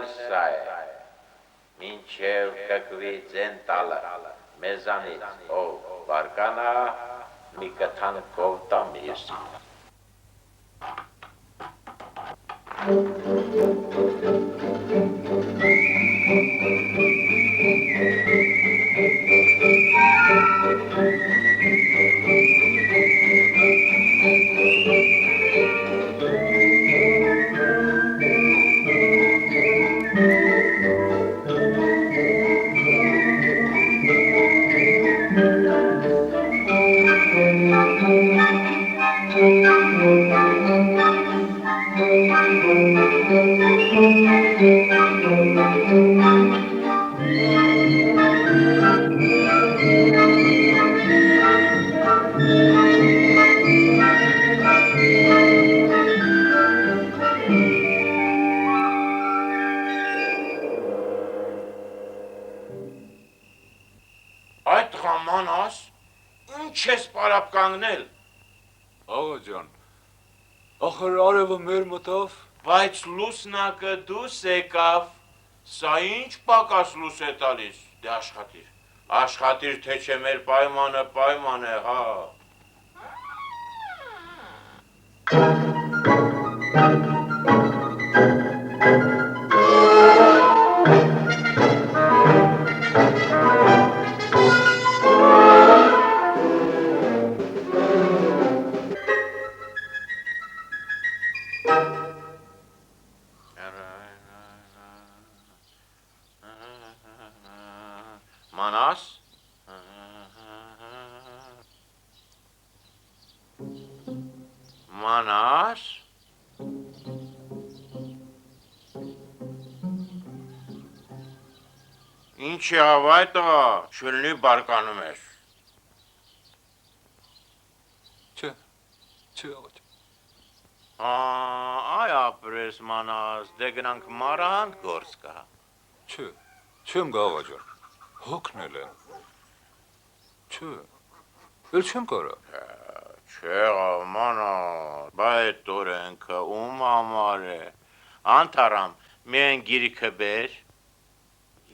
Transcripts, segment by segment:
էլ սա է, մինչև կկվի ձեն տալը, մեզանից ով բարկանա, մի կթան կովտա միրսի։ Այդ ղամանաս, ինչ ես պարապ կանգնել։ Աղա ջան, ախր արևը մեր մտավ։ Բայց լուսնակը դուս եկավ, սա ինչ պակաս լուս է տալիս, դե աշխատիր, թե չէ մեր պայման է, հա։ Մանաս, մանաս, ինչ եղավ այդ աղա, չլնի բարկանում ես։ Չէ, աղա ջան։ Այ ապրես մանաս, դե գնանք մարանդ գործ կա։ Չեմ գա աղա ջան, հոգնել եմ։ Էլ չեմ կարա։ Չէ մանաս, բա այդ օրենքը ում համար է, անթարամ, միայն գիրքը բեր,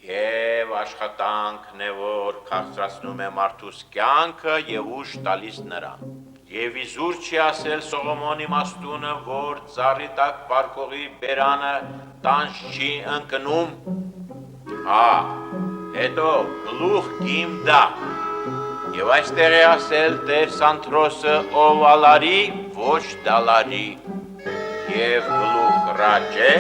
և աշխատանքն է, որ քաղցրացնում է մարդուս կյանքը և ուժ տալիս նրան։ Եվ իզուր չի ասել Սողոմոնի մաստունը, որ ծառի տակ պարկողի բերանը տանջ չի ընկնում։ Հետո գլուխ կիմ դա։ Եվ այստեղ է ասել Տեր Սանթրոսը ով ալարի, ոչ դալարի։ Եվ գլուխ ռաջ է,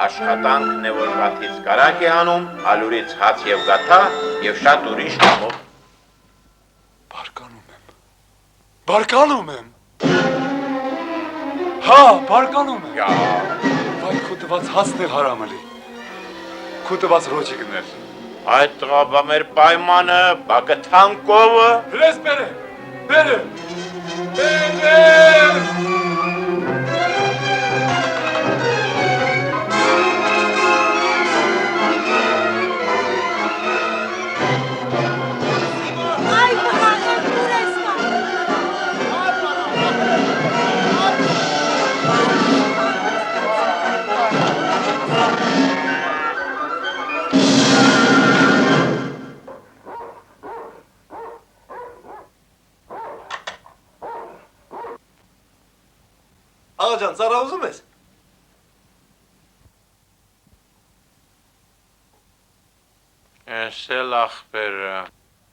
աշխատանքն է, որ կաթից կարակ է անում, ալուրից հաց և գաթա և շատ ուրիշ կամով։ Բարկանում եմ։ Հա, բարկանում եմ։ Վայ, քո տված հացն էլ հարամելի։ Քո տված ռոճիկն էլ։ Այդ տղա բա մեր պայմանը, բա կթան կովը։ Հրես բերը։ Աղա ջան, ծառա ուզում ես։ Էս էլ ախպերը,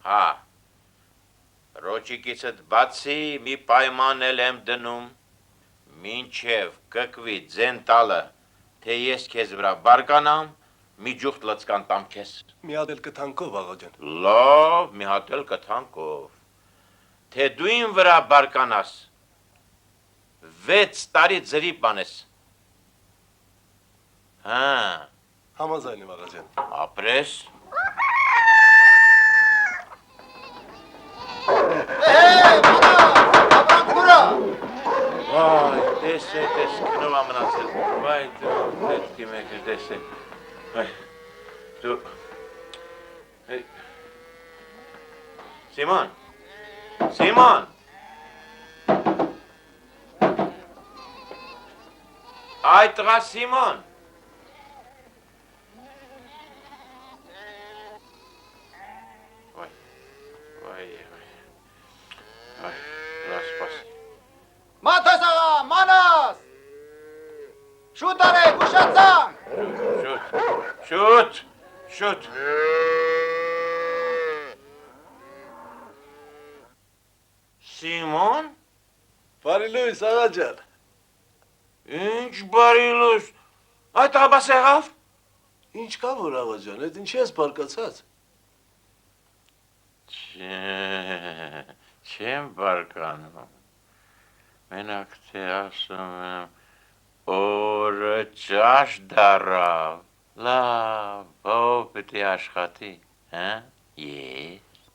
հա, ռոճիկիցդ բացի մի պայման էլ եմ դնում, մինչև կկվի ձեն տալը, թե ես քեզ վրա բարկանամ, մի ջուխտ լծկան տամ քեզ։ Մի հատ էլ կթանքով, աղա ջան։ Լավ, մի հատ էլ կթանքով։ Թե դու իմ վրա բարկանաս, 6 տարի ձրի բանես։ Հա։ Համաձայն եմ, աղա ջան։ Ապրես։ Վայ, տես քնով ամնացել, վայ, դու պետք է մեկը տես է, վայ, դու, Սիմոն, Այդ տղա Սիմոն, Շուտ։ Սիմոն։ Բարի լույս, աղա ջան։ Ինչ բարի լույս։ Այդ աբաս եղավ։ Ինչ կա որ աղա ջան, այդ ինչի ես բարկացած։ Չեմ բարկանում։ Մենակ թե ասում եմ, օրը ճաշ դարավ, լավ, ով պիտի աշխատի, հա, ես։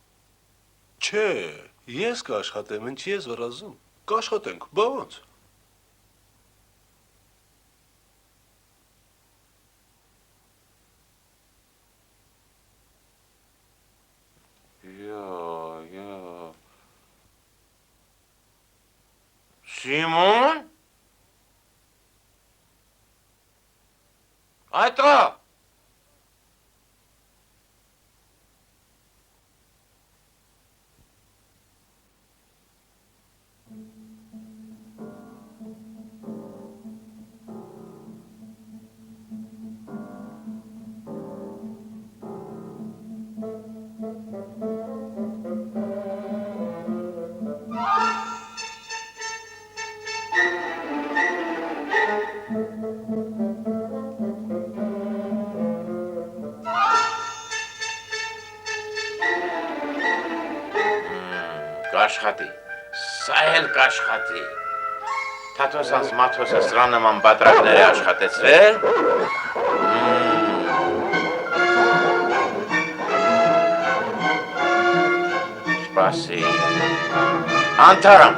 Չէ, ես կաշխատեմ, ինչի ես վրազում։ Կաշխատենք, բա ոնց։ Yo. Simon? Այդա։ Կաշխատի, սա էլ կաշխատի, թաթոսանց մաթոսը սրանման բատրակները աշխատեցրել, սպասի, անթարամ,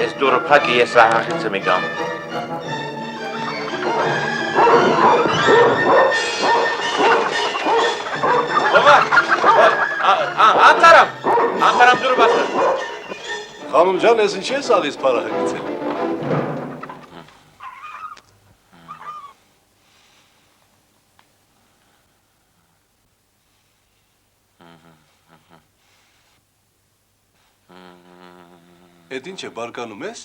ես դուրը պակի ես ահախիցը մի գամ, անթարամ դուրը բացը, Խանում ջան, ես ինչի ես ալիս պարահագիցել։ Էդ ինչ է, բարկանում ես։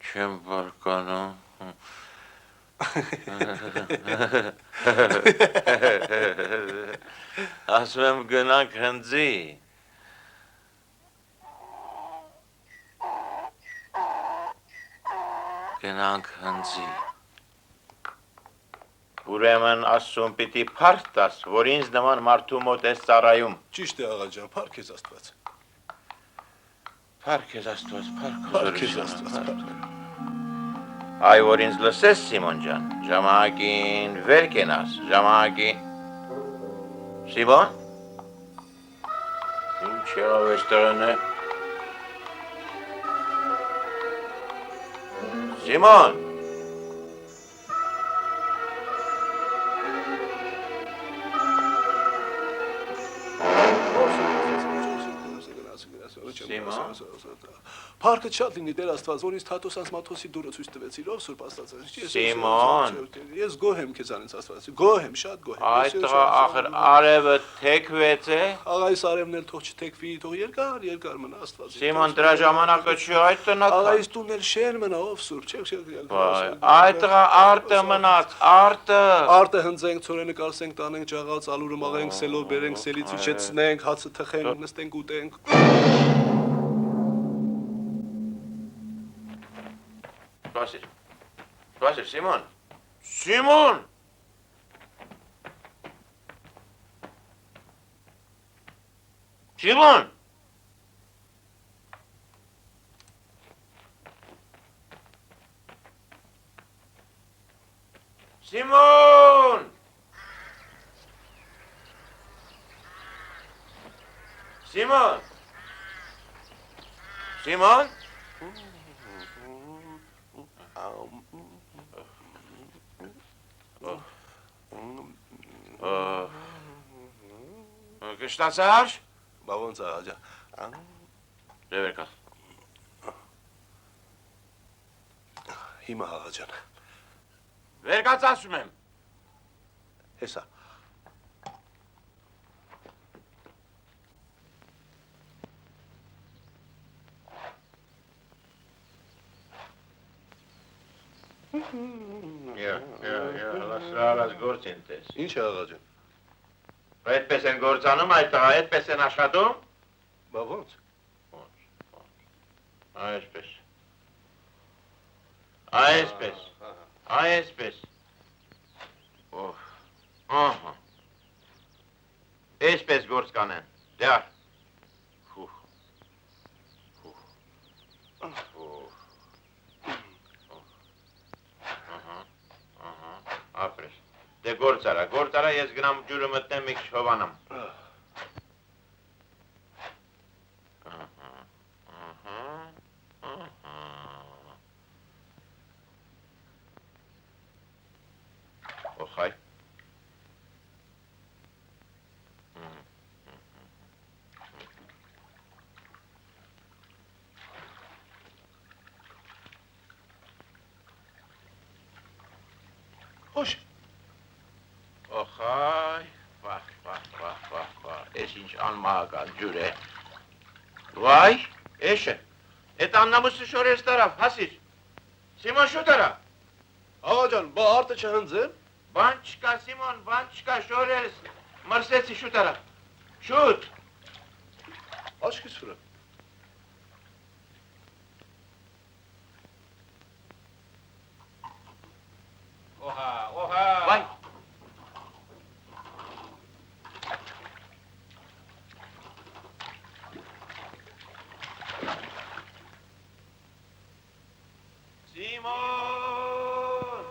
չեմ բարկանում, ասում եմ գնանք հնձի, գնանք հնձի, ուրեմն ասում պիտի պարկ տաս, որ ինձ նման մարդու մոտ ես ծառայում, Ճիշտ է աղա ջան, փառք ես Աստված։ պարկ ես աստված, Փառք ես Աստված։ այ որ ինձ լսես Սիմոն ջան, ժամանակին վեր կենաս, ժամանակին, Սիմոն, ինչ եղավ էստեղն է, Սիմոն, Փառքը շատ լինի Տեր Աստված, որ ինձ Թաթոսանց Մաթոսի դուրը ցույց տվեցիր, ով Սուրբ Աստված։ Սիմոն, ես գոհ եմ քեզանից Աստված, գոհ եմ, շատ գոհ եմ։ այդ տղա ախր արևը թեքվեց է, Աղա այս արևն էլ թող չթեքվի, թող երկար մնա Աստված։ Սիմոն դրա ժամանակը չի այդ Աղա տնական, այս տունն էլ շեն մնա, ով Սուրբ, չէ։ այդ տղա արտը մնաց, արտը, Արտը հնձենք, ցորենը կարսենք, տանենք, ջաղալ, ծալուրը մաղենք, սելով բերենք, սելից իջեցնենք, հացը թխենք, նստենք ուտենք։ Սպասիր, Սիմոն, Սիմոն, Սիմոն, Սիմոն, Սիմոն, Սիմոն, Կշտացար, Բա ոնց աղա ջան։ դե կա, Հիմա աղա ջան։ վերկաց ասում եմ, Հեսա։ լասը, Լավաս գործ են տես։ Ինչ է աղա ջան։ Այդպես են գործանում, այդ տղա այդպես են աշխատում։ Բա ո՞նց։ Այսպես։ Այսպես։ Այսպես։ Օհ։ Ահա։ Այսպես գործ կանեն։ Դեռ։ Ֆուհ։ Ֆուհ։ Ֆուհ։ Ահա։ Ահա։ Ապրես։ Դե գործ արա, ես գնամ ջուրը մտնեմ մի քիչ հովանամ։ Օխայ։ Հոշ։ Օխայ, վախ, ես ինչ անմահական ջուր է։ Վայ, էշ է, էտ աննամուսը շորես տարավ, հասիր։ Սիմոն շուտ արա։ Աղա ջան, բա արտը չհնձեմ։ Բան չկա, Սիմոն, բան չկա, շորես, մրսեցի շուտ արա, շուտ։ Աչքիս վրա։ Օհա։ Վայ։ Սիմոն։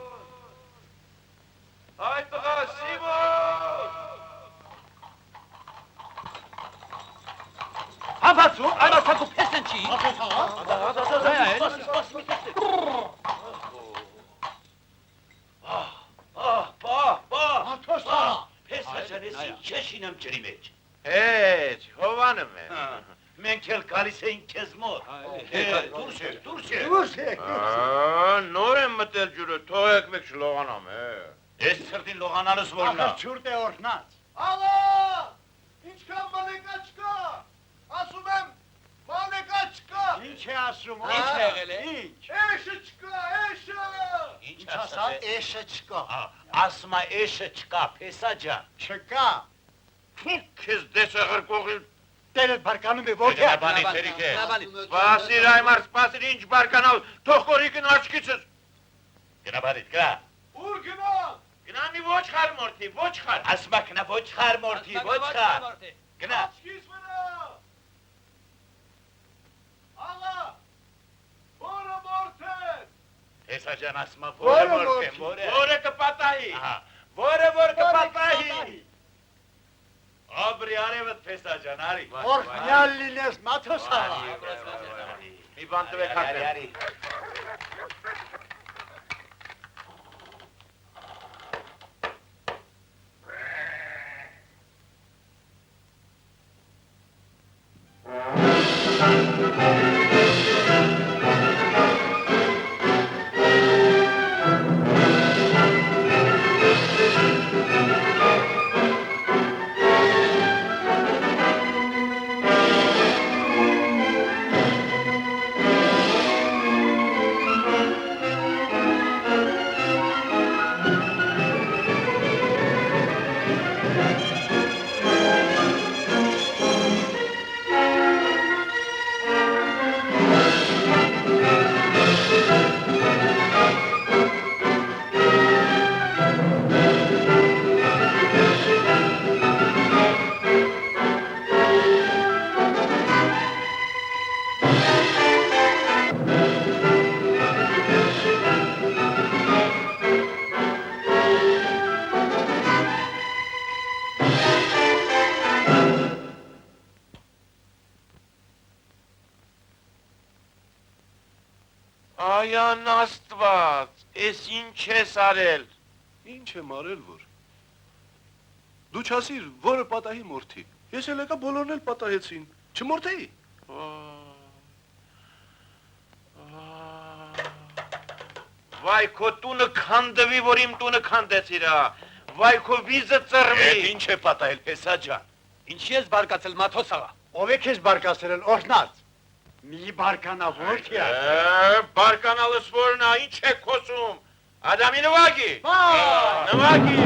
Այ տղա, Սիմոն։ Հապացու, այլացակու պես են չի։ Չեշին եմ ջրի մեջ։ Հետ, հովանում է։ Մենք էլ գալիս էինք քեզ մոտ։ Դուրս եք։ Նոր եմ մտել ջուրը, թողեք մեկ չլողանամ, Ես ցրտին լողանալուս որնա։ Չուրտ է օրնած։ Աղա, ինչքան մանեկա չկա։ Ասում եմ, մանեկա չկա։ Ինչ է ասում։ Ինչ է եղել է։ Ինչ։ Էշը չկա, էշը։ Ինչ ասա, էշը չկա։ Ասմա էշը չկա, փեսա ջան։ Չկա։ Քեզ դեսը ղրկողի Տերդ բարկանում է ո՞ր է։ Բանի ցերիկ է։ Սպասիր այմար, սպասիր ինչ բարկանալ, թող կորիկն աչքիցս։ Գնա բարիդ, գնա։ Ուր գնա։ Գնա մի ոչ խար մորթի, ոչ խար։ Ասմա գնա ոչ խար մորթի, ոչ խար։ Գնա։ Աչքիս վրա։ Աղա, որը մորթեն։ Փեսա ջան ասմա որը մորթ է, որը։ Որը կպատահի։ Ահա, որը որ կպատահի։ Աբրի արևդ փեսա ջան, արի։ Օրհնյալ լինես Մաթոսա։ Մի բան տվեք հատեմ։ Այան աստված, ես ինչ ես արել։ Ինչ եմ արել որ։ Դու չասիր, որը պատահի մորթի։ Ես էլ եկա բոլորն էլ պատահեցին։ Չմորթեի։ Վայ քո տունը քանդվի, որ իմ տունը քանդեցիր, վայ քո վիզը ծռվի։ Ինչ է պատահել փեսա ջան։ Ինչ ես բարկացել Մաթոսա։ Ով է քեզ բարկացրել օրհնած։ Մի բարկանա ո՞ր է։ Բարկանալս որնա, ինչ է խոսում։ Adami նվագի։ Նվագի։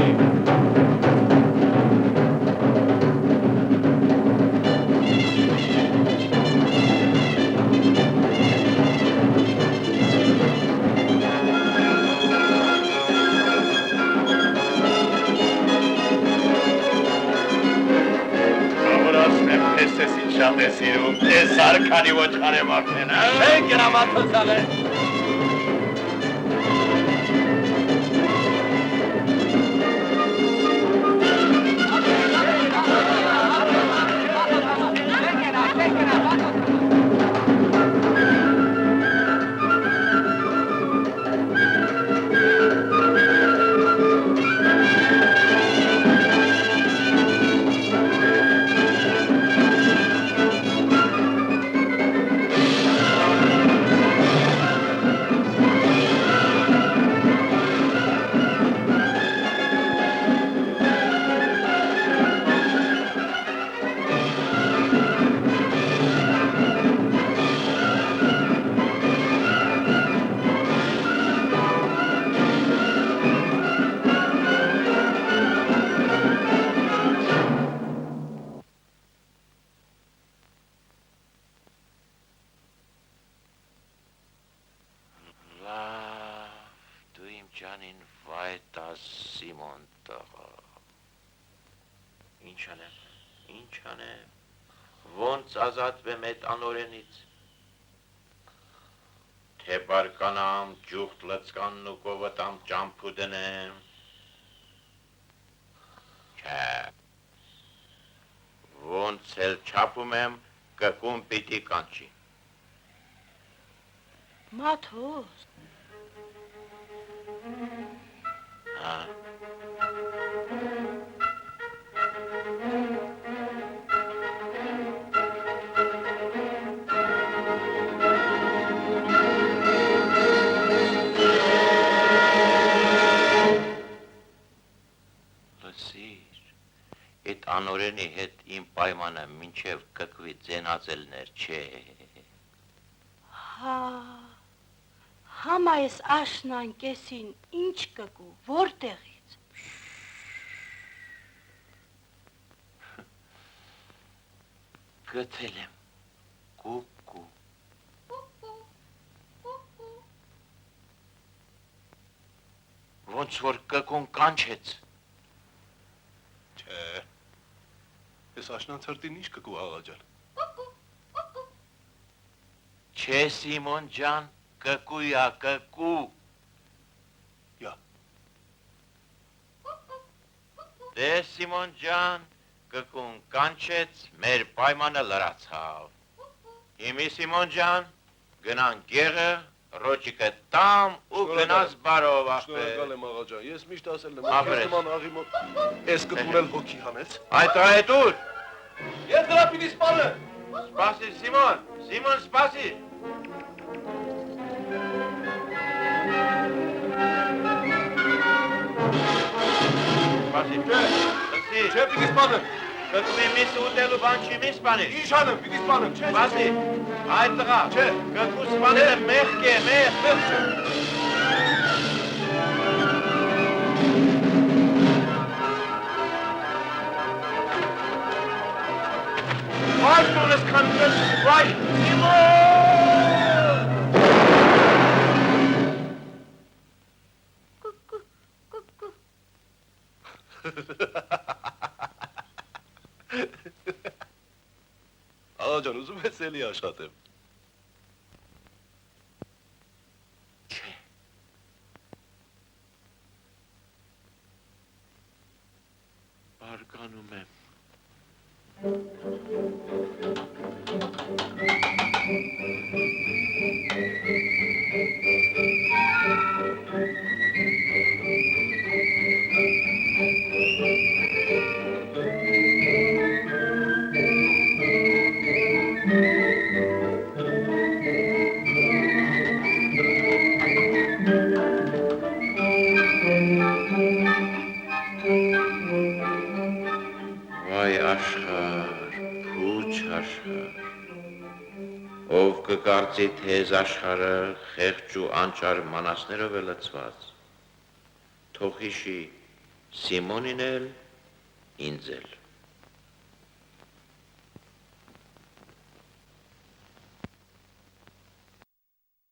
Շատ է սիրում, ես արքանի ոչար եմ արդեն, Չեն գնամաթոցալ է։ Ջանին վայտա Սիմոն տղա։ Ինչ անեմ, ոնց ազատվեմ այդ անօրենից, թե բարկանամ ջուղթ լծկանն ու կովտամ ճամփու դնեմ, չէ, ոնց էլ չափում եմ, կկում պիտի կանչի։ Մաթոս, Լսիր, այդ անօրենի հետ իմ պայմանը մինչև կկվի ձենածելներ չէ։ Համա ես աշնան կեսին ինչ կկու, որտեղից։ Գտել եմ, կուկու։ Ոնց որ կկուն կանչեց։ Չէ, ես աշնան ծրտին ինչ կկու աղաջան։ Չէ Սիմոն ջան, կկույա, կկու։ Յա։ Դե Սիմոն ջան, կկուն կանչեց, մեր պայմանը լրացավ։ Հիմի Սիմոն ջան, գնան գեղը, ռոճիկը տամ ու գնաս բարով ախպեր։ Շնորհակալ եմ աղաջան, ես միշտ ասել եմ, Ապրես։ նման աղի մոտ ես կտունել հոգի հանեց։ Այդ այդ ուր։ Ես դրա պիտի սպանը։ Սպասի Սիմոն, Սիմոն սպասի։ Սպասի, լսի, Չէ պիտի սպանը։ կկվի միս ուտելու բան չի մի սպանի։ Ինչ անեմ, պիտի սպանեմ, չէ։ Սպասի, այդ տղա, Չէ։ կկու սպանելը մեղք է, մեղք։ Վայ, տունս կանպես, վայ, Սիմոն! Աղաջան, ուզում ես էլի աշխատեմ։ Չէ։ Բարկանում եմ։ Վայ աշխար, փուչ աշխար, ով կկարծի թեզ աշխարը խեղճ ու անճար մանասներով է լցված, թող հիշի Սիմոնին էլ ինձ էլ։